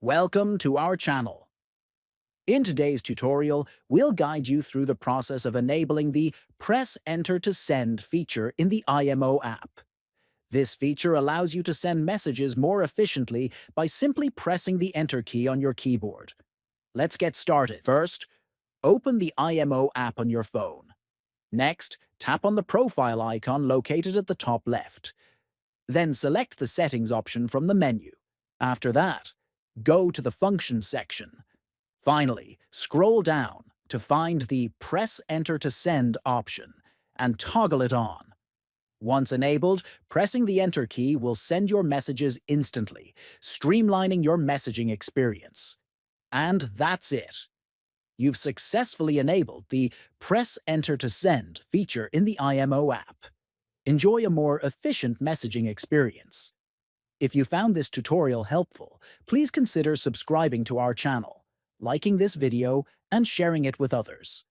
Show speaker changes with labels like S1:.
S1: Welcome to our channel. In today's tutorial, we'll guide you through the process of enabling the Press Enter to Send feature in the IMO app. This feature allows you to send messages more efficiently by simply pressing the Enter key on your keyboard. Let's get started. First, open the IMO app on your phone. Next, tap on the profile icon located at the top left. Then select the Settings option from the menu. After that, go to the Functions section. Finally, scroll down to find the Press Enter to Send option and toggle it on. Once enabled, pressing the Enter key will send your messages instantly, streamlining your messaging experience. And that's it. You've successfully enabled the Press Enter to Send feature in the IMO app. Enjoy a more efficient messaging experience. If you found this tutorial helpful, please consider subscribing to our channel, liking this video, and sharing it with others.